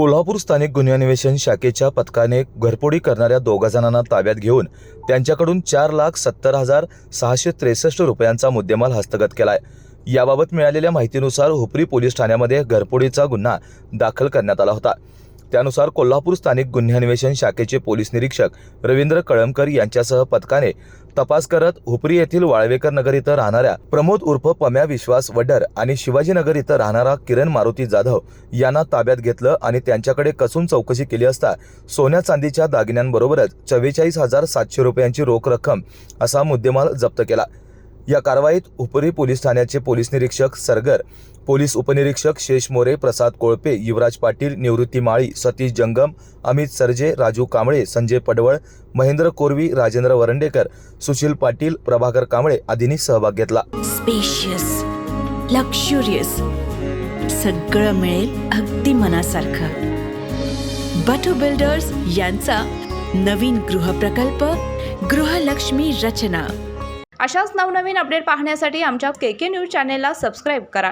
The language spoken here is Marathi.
कोल्हापूर स्थानिक गुन्हे अन्वेषण शाखेच्या पथकाने घरफोडी करणाऱ्या 2 जणांना ताब्यात घेऊन त्यांच्याकडून 4,70,663 रुपयांचा मुद्देमाल हस्तगत केलाय। याबाबत मिळालेल्या माहितीनुसार हुपरी पोलीस ठाण्यामध्ये घरफोडीचा गुन्हा दाखल करण्यात आला होता। त्यानुसार कोल्हापूर स्थानिक गुन्हे अन्वेषण शाखेचे पोलीस निरीक्षक रवींद्र कळमकर यांच्यासह पथकाने तपास करत हुपरी येथील वाळवेकर नगर इथं राहणाऱ्या प्रमोद उर्फ पम्या विश्वास वड्डर आणि शिवाजीनगर इथं राहणारा किरण मारुती जाधव यांना ताब्यात घेतलं आणि त्यांच्याकडे कसून चौकशी केली असता सोन्या चांदीच्या दागिन्यांबरोबरच 44,700 रुपयांची रोख रक्कम असा मुद्देमाल जप्त केला। या कारवाईत हुपरी पोलीस ठाण्याचे पोलीस निरीक्षक सरगर, पोलीस उपनिरीक्षक शेष मोरे, प्रसाद कोळपे, युवराज पाटील, निवृत्ती माळी, सतीश जंगम, अमित सरजे, राजू कांबळे, संजय पडवळ, महेंद्र कोरवी, राजेंद्र वरंडेकर, सुशील पाटील, प्रभाकर कांबळे आदींनी सहभाग घेतला। स्पेशियस, लक्झुरियस, सगळं मिळेल अगदी मनासारखं। बटू बिल्डर्स यांचा नवीन गृहप्रकल्प गृहलक्ष्मी रचना। अशाच नवनवीन अपडेट पाहण्यासाठी आमच्या KK न्यूज चॅनेलला सबस्क्राईब करा।